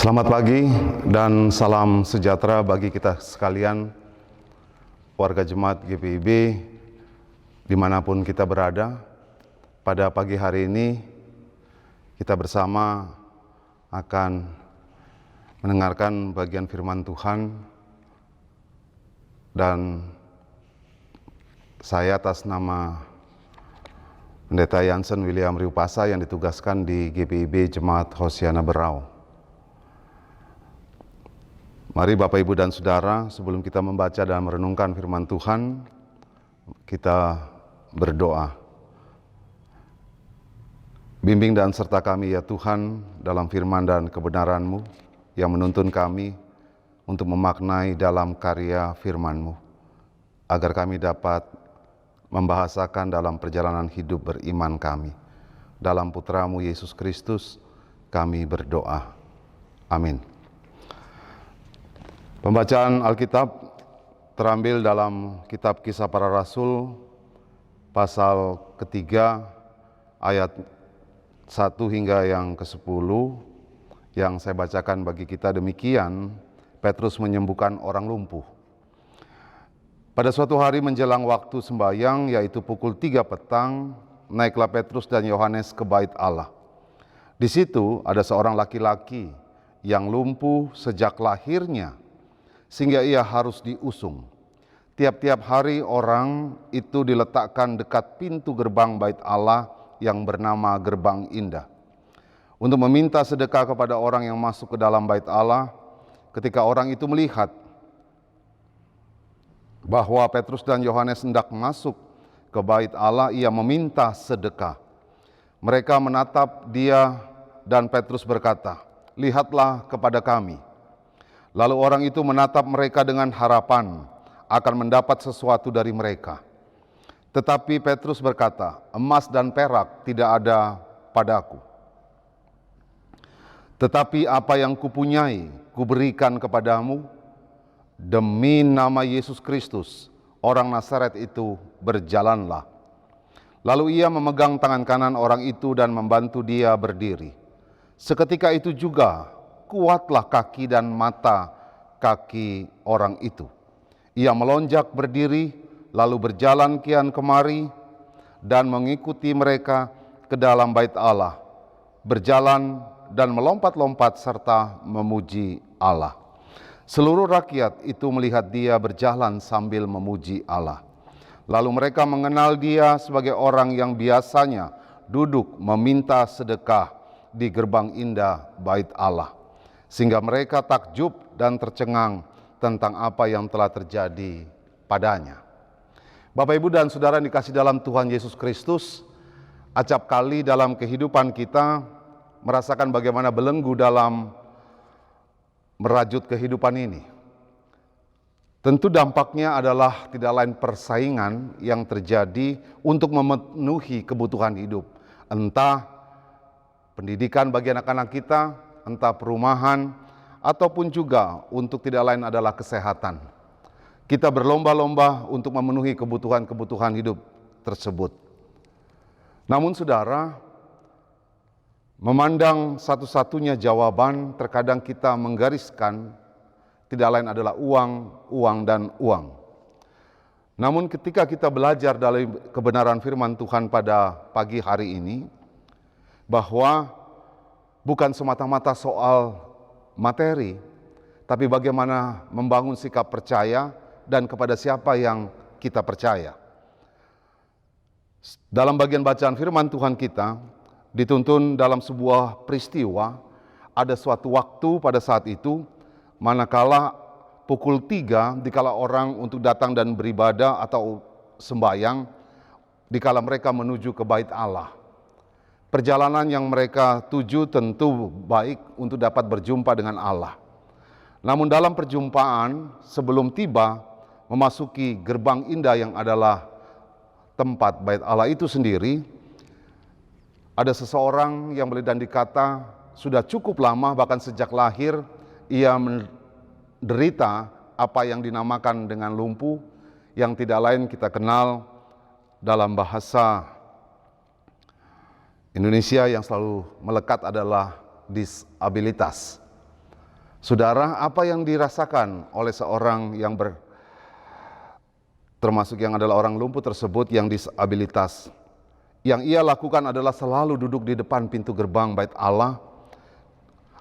Selamat pagi dan salam sejahtera bagi kita sekalian, warga jemaat GPIB dimanapun kita berada. Pada pagi hari ini kita bersama akan mendengarkan bagian firman Tuhan, dan saya atas nama Pendeta Jansen William Riupasa yang ditugaskan di GPIB Jemaat Hosiana Berau. Mari Bapak, Ibu, dan Saudara, sebelum kita membaca dan merenungkan firman Tuhan, kita berdoa. Bimbing dan serta kami ya Tuhan dalam firman dan kebenaran-Mu yang menuntun kami untuk memaknai dalam karya firman-Mu, agar kami dapat membahasakan dalam perjalanan hidup beriman kami. Dalam Putra-Mu Yesus Kristus kami berdoa. Amin. Pembacaan Alkitab terambil dalam kitab Kisah Para Rasul pasal ketiga ayat 1 hingga yang ke-10. Yang saya bacakan bagi kita demikian: Petrus menyembuhkan orang lumpuh. Pada suatu hari menjelang waktu sembahyang, yaitu pukul 3 petang, naiklah Petrus dan Yohanes ke bait Allah. Di situ ada seorang laki-laki yang lumpuh sejak lahirnya, sehingga ia harus diusung. Tiap-tiap hari orang itu diletakkan dekat pintu gerbang bait Allah yang bernama Gerbang Indah, untuk meminta sedekah kepada orang yang masuk ke dalam bait Allah. Ketika orang itu melihat bahwa Petrus dan Yohanes hendak masuk ke bait Allah, ia meminta sedekah. Mereka menatap dia dan Petrus berkata, "Lihatlah kepada kami." Lalu orang itu menatap mereka dengan harapan akan mendapat sesuatu dari mereka. Tetapi Petrus berkata, "Emas dan perak tidak ada padaku. Tetapi apa yang kupunyai, kuberikan kepadamu. Demi nama Yesus Kristus, orang Nazaret itu, berjalanlah." Lalu ia memegang tangan kanan orang itu dan membantu dia berdiri. Seketika itu juga kuatlah kaki dan mata kaki orang itu. Ia melonjak berdiri, lalu berjalan kian kemari dan mengikuti mereka ke dalam bait Allah, berjalan dan melompat-lompat serta memuji Allah. Seluruh rakyat itu melihat dia berjalan sambil memuji Allah. Lalu mereka mengenal dia sebagai orang yang biasanya duduk meminta sedekah di gerbang indah bait Allah, sehingga mereka takjub dan tercengang tentang apa yang telah terjadi padanya. Bapak, Ibu, dan Saudara yang dikasihi dalam Tuhan Yesus Kristus, acap kali dalam kehidupan kita merasakan bagaimana belenggu dalam merajut kehidupan ini. Tentu dampaknya adalah tidak lain persaingan yang terjadi untuk memenuhi kebutuhan hidup. Entah pendidikan bagi anak-anak kita, entah perumahan, ataupun juga untuk tidak lain adalah kesehatan. Kita berlomba-lomba untuk memenuhi kebutuhan-kebutuhan hidup tersebut. Namun saudara, memandang satu-satunya jawaban, terkadang kita menggariskan tidak lain adalah uang, uang, dan uang. Namun ketika kita belajar dari kebenaran firman Tuhan pada pagi hari ini, bahwa bukan semata-mata soal materi, tapi bagaimana membangun sikap percaya dan kepada siapa yang kita percaya. Dalam bagian bacaan firman Tuhan kita dituntun dalam sebuah peristiwa. Ada suatu waktu pada saat itu, manakala pukul 3, dikala orang untuk datang dan beribadah atau sembahyang, dikala mereka menuju ke bait Allah. Perjalanan yang mereka tuju tentu baik untuk dapat berjumpa dengan Allah. Namun dalam perjumpaan, sebelum tiba memasuki gerbang indah yang adalah tempat bait Allah itu sendiri, ada seseorang yang boleh dan dikata sudah cukup lama, bahkan sejak lahir ia menderita apa yang dinamakan dengan lumpuh, yang tidak lain kita kenal dalam bahasa Indonesia yang selalu melekat adalah disabilitas. Saudara, apa yang dirasakan oleh seorang yang termasuk yang adalah orang lumpuh tersebut yang disabilitas, yang ia lakukan adalah selalu duduk di depan pintu gerbang Bait Allah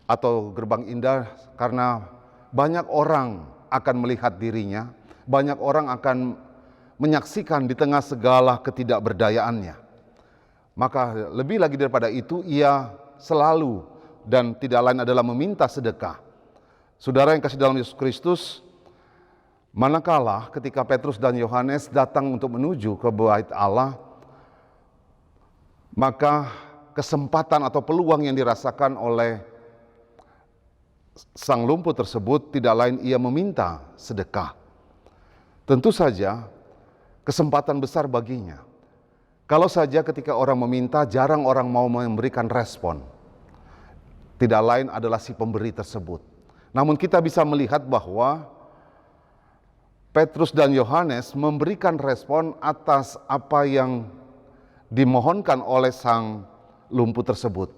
atau gerbang indah, karena banyak orang akan melihat dirinya, banyak orang akan menyaksikan di tengah segala ketidakberdayaannya. Maka lebih lagi daripada itu, ia selalu dan tidak lain adalah meminta sedekah. Saudara yang kasih dalam Yesus Kristus, manakala ketika Petrus dan Yohanes datang untuk menuju ke Bait Allah, maka kesempatan atau peluang yang dirasakan oleh sang lumpuh tersebut tidak lain ia meminta sedekah. Tentu saja kesempatan besar baginya. Kalau saja ketika orang meminta, jarang orang mau memberikan respon. Tidak lain adalah si pemberi tersebut. Namun kita bisa melihat bahwa Petrus dan Yohanes memberikan respon atas apa yang dimohonkan oleh sang lumpuh tersebut.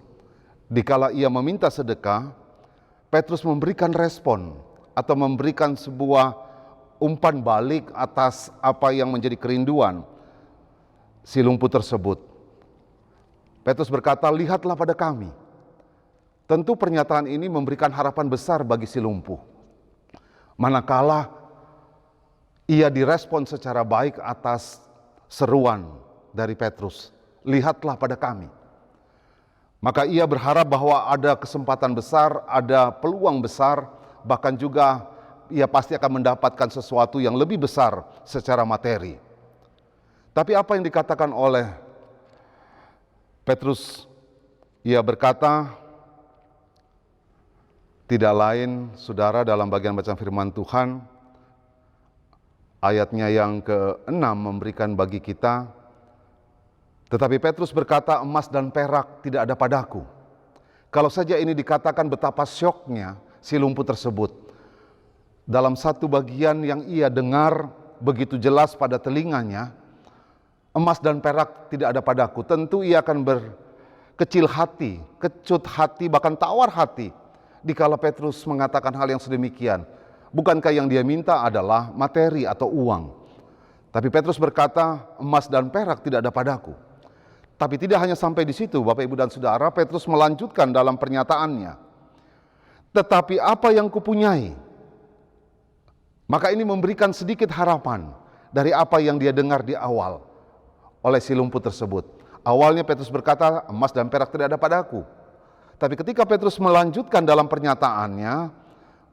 Dikala ia meminta sedekah, Petrus memberikan respon atau memberikan sebuah umpan balik atas apa yang menjadi kerinduan si lumpuh tersebut. Petrus berkata, "Lihatlah pada kami." Tentu pernyataan ini memberikan harapan besar bagi si lumpuh. Manakala ia direspon secara baik atas seruan dari Petrus, "Lihatlah pada kami." Maka ia berharap bahwa ada kesempatan besar, ada peluang besar, bahkan juga ia pasti akan mendapatkan sesuatu yang lebih besar secara materi. Tapi apa yang dikatakan oleh Petrus? Ia berkata, tidak lain, saudara, dalam bagian bacaan firman Tuhan, ayatnya yang ke-6 memberikan bagi kita, tetapi Petrus berkata, "Emas dan perak tidak ada padaku." Kalau saja ini dikatakan betapa syoknya si lumpuh tersebut. Dalam satu bagian yang ia dengar begitu jelas pada telinganya, "Emas dan perak tidak ada padaku." Tentu ia akan berkecil hati, kecut hati, bahkan tawar hati dikala Petrus mengatakan hal yang sedemikian. Bukankah yang dia minta adalah materi atau uang? Tapi Petrus berkata, "Emas dan perak tidak ada padaku." Tapi tidak hanya sampai di situ, Bapak, Ibu, dan Saudara. Petrus melanjutkan dalam pernyataannya, "Tetapi apa yang kupunyai." Maka ini memberikan sedikit harapan dari apa yang dia dengar di awal oleh si lumpuh tersebut. Awalnya Petrus berkata, "Emas dan perak tidak ada padaku." Tapi ketika Petrus melanjutkan dalam pernyataannya,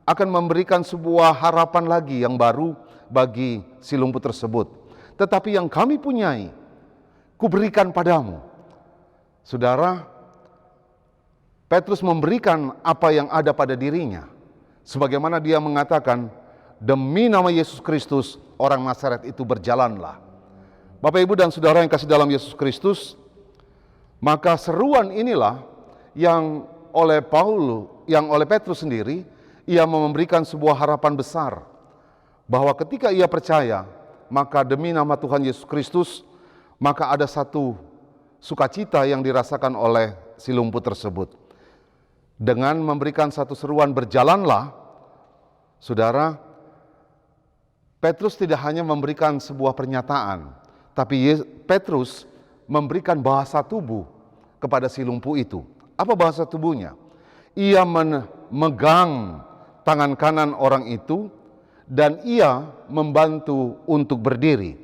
akan memberikan sebuah harapan lagi yang baru bagi si lumpuh tersebut. "Tetapi yang kami punyai, kuberikan padamu." Saudara, Petrus memberikan apa yang ada pada dirinya. Sebagaimana dia mengatakan, "Demi nama Yesus Kristus, orang Nazaret itu berjalanlah." Bapak, Ibu, dan Saudara yang kasih dalam Yesus Kristus, maka seruan inilah yang oleh Petrus sendiri, ia memberikan sebuah harapan besar bahwa ketika ia percaya, maka demi nama Tuhan Yesus Kristus, maka ada satu sukacita yang dirasakan oleh si lumpuh tersebut. Dengan memberikan satu seruan "berjalanlah", saudara, Petrus tidak hanya memberikan sebuah pernyataan, tapi Petrus memberikan bahasa tubuh kepada si lumpuh itu. Apa bahasa tubuhnya? Ia memegang tangan kanan orang itu dan ia membantu untuk berdiri.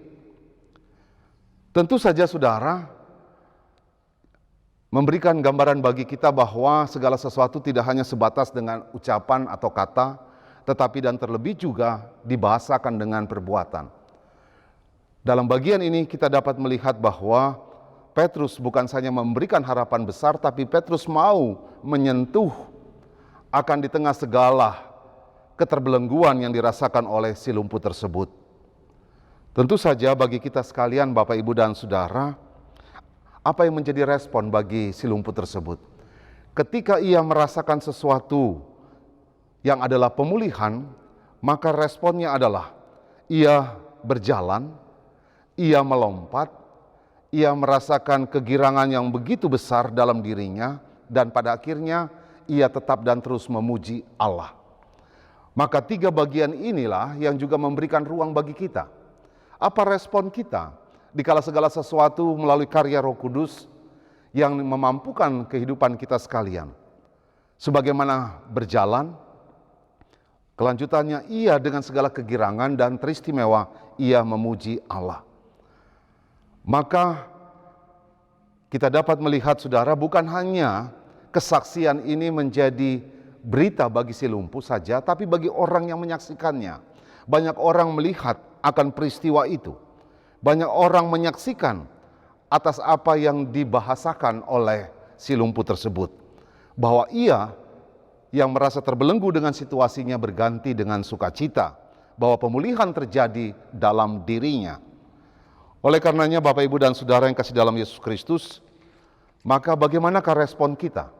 Tentu saja, saudara, memberikan gambaran bagi kita bahwa segala sesuatu tidak hanya sebatas dengan ucapan atau kata, tetapi dan terlebih juga dibahasakan dengan perbuatan. Dalam bagian ini kita dapat melihat bahwa Petrus bukan saja memberikan harapan besar, tapi Petrus mau menyentuh akan di tengah segala keterbelengguan yang dirasakan oleh si lumpuh tersebut. Tentu saja bagi kita sekalian, Bapak, Ibu, dan Saudara, apa yang menjadi respon bagi si lumpuh tersebut? Ketika ia merasakan sesuatu yang adalah pemulihan, maka responnya adalah ia berjalan, ia melompat, ia merasakan kegirangan yang begitu besar dalam dirinya, dan pada akhirnya ia tetap dan terus memuji Allah. Maka 3 bagian inilah yang juga memberikan ruang bagi kita. Apa respon kita dikala segala sesuatu melalui karya Roh Kudus yang memampukan kehidupan kita sekalian. Sebagaimana berjalan, kelanjutannya ia dengan segala kegirangan dan teristimewa ia memuji Allah. Maka kita dapat melihat saudara, bukan hanya kesaksian ini menjadi berita bagi si lumpuh saja, tapi bagi orang yang menyaksikannya. Banyak orang melihat akan peristiwa itu. Banyak orang menyaksikan atas apa yang dibahasakan oleh si lumpuh tersebut. Bahwa ia yang merasa terbelenggu dengan situasinya berganti dengan sukacita. Bahwa pemulihan terjadi dalam dirinya. Oleh karenanya Bapak, Ibu, dan Saudara yang kasih dalam Yesus Kristus, maka bagaimanakah respon kita?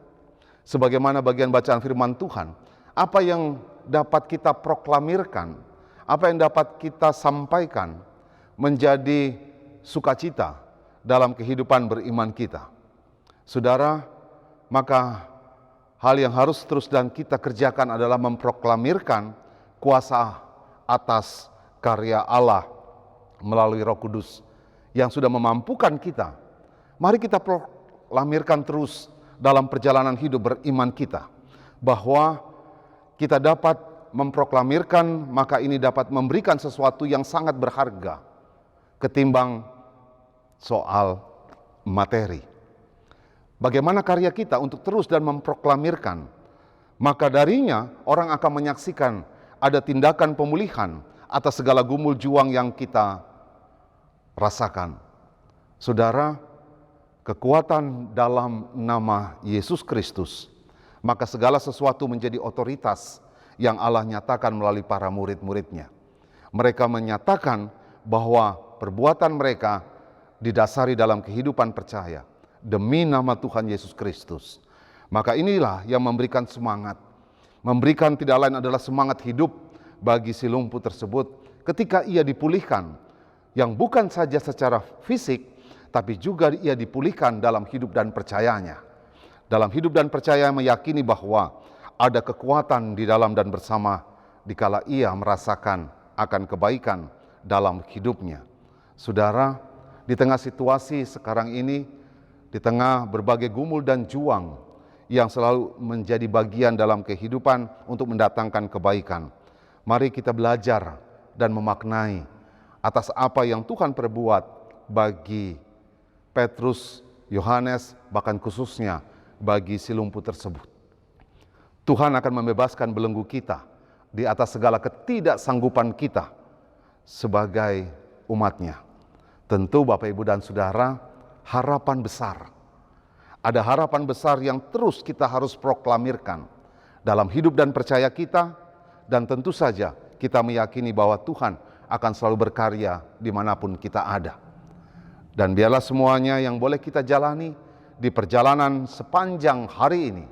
Sebagaimana bagian bacaan firman Tuhan, apa yang dapat kita proklamirkan, apa yang dapat kita sampaikan menjadi sukacita dalam kehidupan beriman kita. Saudara, maka hal yang harus terus dan kita kerjakan adalah memproklamirkan kuasa atas karya Allah melalui Roh Kudus yang sudah memampukan kita. Mari kita proklamirkan terus dalam perjalanan hidup beriman kita, bahwa kita dapat memproklamirkan, maka ini dapat memberikan sesuatu yang sangat berharga ketimbang soal materi. Bagaimana karya kita untuk terus dan memproklamirkan, maka darinya orang akan menyaksikan ada tindakan pemulihan atas segala gumul juang yang kita rasakan. Saudara, kekuatan dalam nama Yesus Kristus, maka segala sesuatu menjadi otoritas yang Allah nyatakan melalui para murid-muridnya. Mereka menyatakan bahwa perbuatan mereka didasari dalam kehidupan percaya demi nama Tuhan Yesus Kristus. Maka inilah yang memberikan semangat. Memberikan tidak lain adalah semangat hidup bagi si lumpuh tersebut ketika ia dipulihkan, yang bukan saja secara fisik, tapi juga ia dipulihkan dalam hidup dan percayanya. Dalam hidup dan percaya meyakini bahwa ada kekuatan di dalam dan bersama dikala ia merasakan akan kebaikan dalam hidupnya. Saudara, di tengah situasi sekarang ini, di tengah berbagai gumul dan juang yang selalu menjadi bagian dalam kehidupan untuk mendatangkan kebaikan, mari kita belajar dan memaknai atas apa yang Tuhan perbuat bagi Petrus, Yohanes, bahkan khususnya bagi si lumpuh tersebut. Tuhan akan membebaskan belenggu kita di atas segala ketidaksanggupan kita sebagai umatnya. Tentu Bapak, Ibu, dan Saudara, harapan besar. Ada harapan besar yang terus kita harus proklamirkan dalam hidup dan percaya kita, dan tentu saja kita meyakini bahwa Tuhan akan selalu berkarya dimanapun kita ada. Dan biarlah semuanya yang boleh kita jalani di perjalanan sepanjang hari ini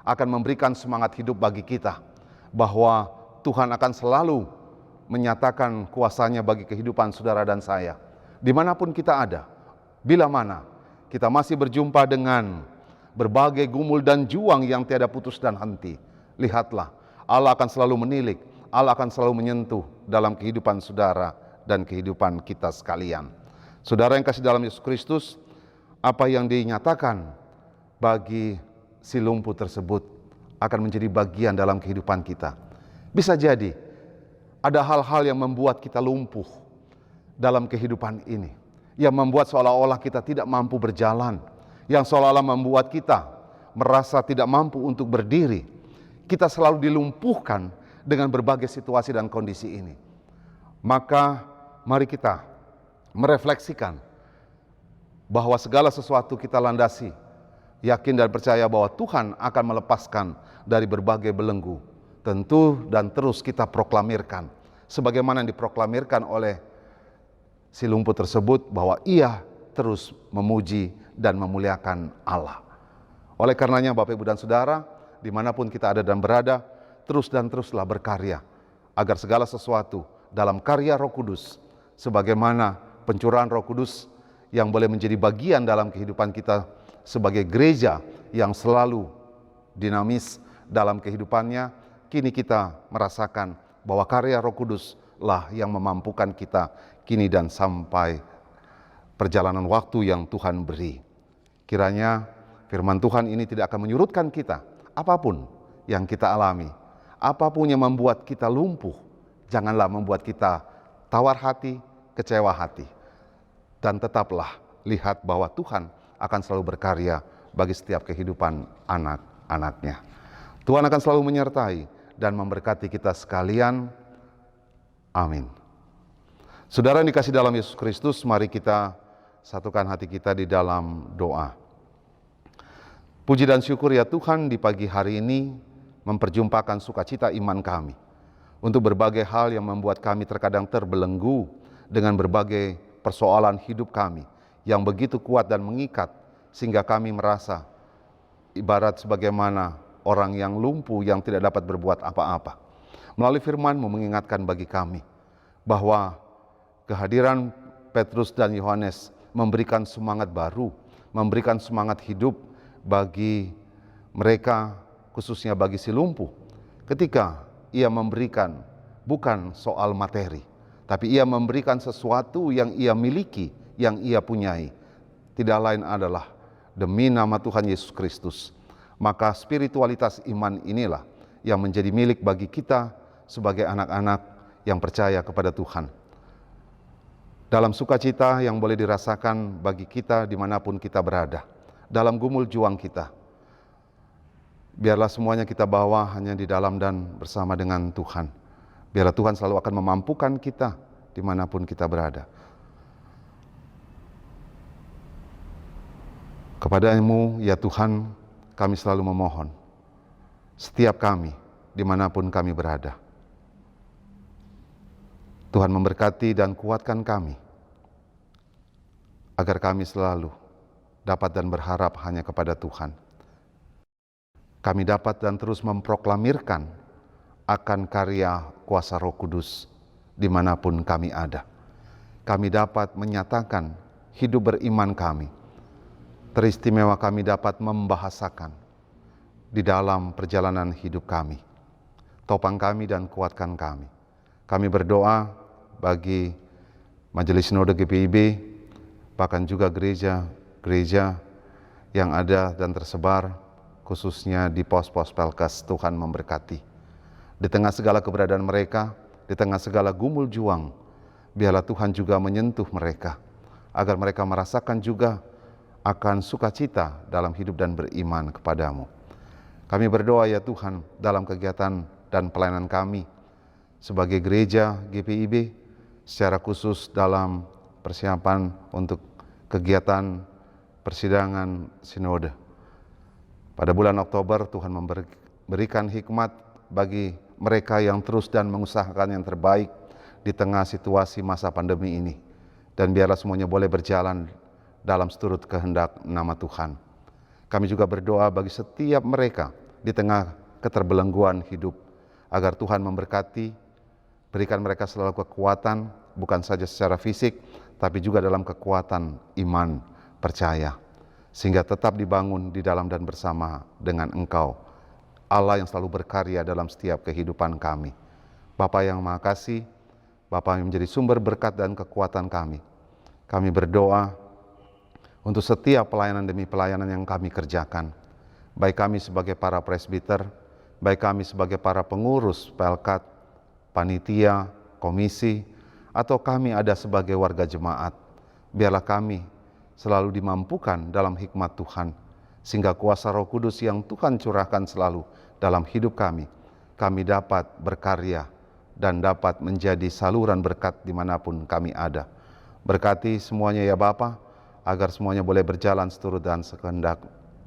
akan memberikan semangat hidup bagi kita, bahwa Tuhan akan selalu menyatakan kuasanya bagi kehidupan saudara dan saya. Dimanapun kita ada, bila mana kita masih berjumpa dengan berbagai gumul dan juang yang tiada putus dan henti, lihatlah, Allah akan selalu menilik, Allah akan selalu menyentuh dalam kehidupan saudara dan kehidupan kita sekalian. Saudara yang kasih dalam Yesus Kristus, apa yang dinyatakan bagi si lumpuh tersebut akan menjadi bagian dalam kehidupan kita. Bisa jadi ada hal-hal yang membuat kita lumpuh dalam kehidupan ini, yang membuat seolah-olah kita tidak mampu berjalan, yang seolah-olah membuat kita merasa tidak mampu untuk berdiri. Kita selalu dilumpuhkan dengan berbagai situasi dan kondisi ini. Maka mari kita merefleksikan bahwa segala sesuatu kita landasi, yakin dan percaya bahwa Tuhan akan melepaskan dari berbagai belenggu. Tentu dan terus kita proklamirkan, sebagaimana yang diproklamirkan oleh si lumpuh tersebut, bahwa ia terus memuji dan memuliakan Allah. Oleh karenanya Bapak, Ibu, dan Saudara, dimanapun kita ada dan berada, terus dan teruslah berkarya, agar segala sesuatu dalam karya Roh Kudus, sebagaimana pencurahan Roh Kudus yang boleh menjadi bagian dalam kehidupan kita sebagai gereja yang selalu dinamis dalam kehidupannya, kini kita merasakan bahwa karya Roh Kudus lah yang memampukan kita kini dan sampai perjalanan waktu yang Tuhan beri. Kiranya firman Tuhan ini tidak akan menyurutkan kita, apapun yang kita alami, apapun yang membuat kita lumpuh, janganlah membuat kita tawar hati, kecewa hati. Dan tetaplah lihat bahwa Tuhan akan selalu berkarya bagi setiap kehidupan anak-anaknya. Tuhan akan selalu menyertai dan memberkati kita sekalian. Amin. Saudara yang dikasih dalam Yesus Kristus, mari kita satukan hati kita di dalam doa. Puji dan syukur ya Tuhan, di pagi hari ini memperjumpakan sukacita iman kami untuk berbagai hal yang membuat kami terkadang terbelenggu dengan berbagai persoalan hidup kami yang begitu kuat dan mengikat sehingga kami merasa ibarat sebagaimana orang yang lumpuh yang tidak dapat berbuat apa-apa. Melalui firman-Mu mengingatkan bagi kami bahwa kehadiran Petrus dan Yohanes memberikan semangat baru, memberikan semangat hidup bagi mereka, khususnya bagi si lumpuh. Ketika ia memberikan bukan soal materi, tapi ia memberikan sesuatu yang ia miliki, yang ia punyai. Tidak lain adalah demi nama Tuhan Yesus Kristus. Maka spiritualitas iman inilah yang menjadi milik bagi kita sebagai anak-anak yang percaya kepada Tuhan. Dalam sukacita yang boleh dirasakan bagi kita dimanapun kita berada, dalam gumul juang kita, biarlah semuanya kita bawa hanya di dalam dan bersama dengan Tuhan. Biarlah Tuhan selalu akan memampukan kita dimanapun kita berada. Kepada-Mu ya Tuhan, kami selalu memohon, setiap kami dimanapun kami berada. Tuhan memberkati dan kuatkan kami, agar kami selalu dapat dan berharap hanya kepada Tuhan. Kami dapat dan terus memproklamirkan akan karya kuasa Roh Kudus dimanapun kami ada. Kami dapat menyatakan hidup beriman kami. Teristimewa kami dapat membahasakan di dalam perjalanan hidup kami. Topang kami dan kuatkan kami. Kami berdoa bagi Majelis Sinode GPIB, bahkan juga gereja-gereja yang ada dan tersebar, khususnya di pos-pos Pelkes. Tuhan memberkati. Di tengah segala keberadaan mereka, di tengah segala gumul juang, biarlah Tuhan juga menyentuh mereka, agar mereka merasakan juga akan sukacita dalam hidup dan beriman kepada-Mu. Kami berdoa ya Tuhan, dalam kegiatan dan pelayanan kami sebagai gereja GPIB, secara khusus dalam persiapan untuk kegiatan persidangan sinode. Pada bulan Oktober, Tuhan memberikan hikmat bagi mereka yang terus dan mengusahakan yang terbaik di tengah situasi masa pandemi ini. Dan biarlah semuanya boleh berjalan dalam seturut kehendak nama Tuhan. Kami juga berdoa bagi setiap mereka di tengah keterbelengguan hidup, agar Tuhan memberkati, berikan mereka selalu kekuatan, bukan saja secara fisik, tapi juga dalam kekuatan iman, percaya, sehingga tetap dibangun di dalam dan bersama dengan Engkau, Allah yang selalu berkarya dalam setiap kehidupan kami. Bapa yang Maha Kasih, Bapa yang menjadi sumber berkat dan kekuatan kami. Kami berdoa untuk setiap pelayanan demi pelayanan yang kami kerjakan. Baik kami sebagai para presbiter, baik kami sebagai para pengurus Pelkat, panitia, komisi, atau kami ada sebagai warga jemaat. Biarlah kami selalu dimampukan dalam hikmat Tuhan, sehingga kuasa Roh Kudus yang Tuhan curahkan selalu dalam hidup kami dapat berkarya dan dapat menjadi saluran berkat dimanapun kami ada. Berkati semuanya ya Bapa, agar semuanya boleh berjalan seturut dan sekehendak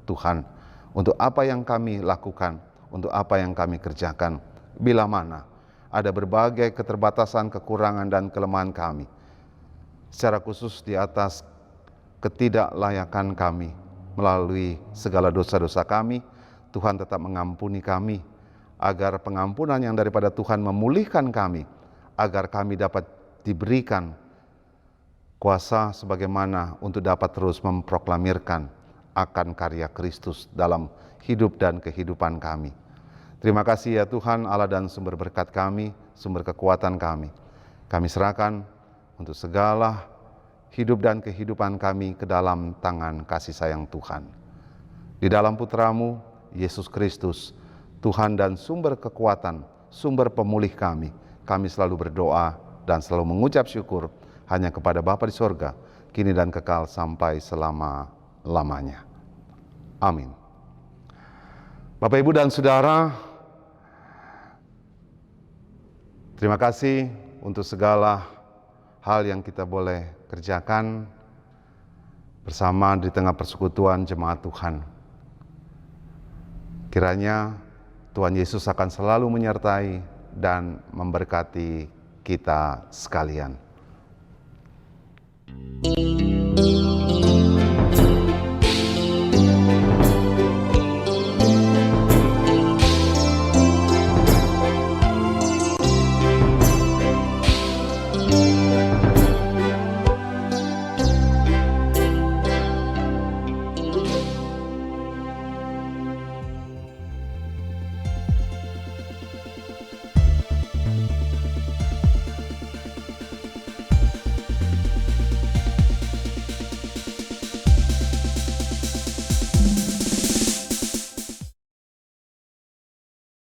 Tuhan. Untuk apa yang kami lakukan, untuk apa yang kami kerjakan, bila mana ada berbagai keterbatasan, kekurangan dan kelemahan kami, secara khusus di atas ketidaklayakan kami, melalui segala dosa-dosa kami, Tuhan tetap mengampuni kami, agar pengampunan yang daripada Tuhan memulihkan kami, agar kami dapat diberikan kuasa sebagaimana untuk dapat terus memproklamirkan akan karya Kristus dalam hidup dan kehidupan kami. Terima kasih ya Tuhan, Allah dan sumber berkat kami, sumber kekuatan kami. Kami serahkan untuk segala hidup dan kehidupan kami ke dalam tangan kasih sayang Tuhan. Di dalam Putra-Mu, Yesus Kristus, Tuhan dan sumber kekuatan, sumber pemulih kami selalu berdoa dan selalu mengucap syukur hanya kepada Bapa di sorga, kini dan kekal sampai selama-lamanya. Amin. Bapak, Ibu, dan Saudara, terima kasih untuk segala hal yang kita boleh kerjakan bersama di tengah persekutuan jemaat Tuhan. Kiranya Tuhan Yesus akan selalu menyertai dan memberkati kita sekalian.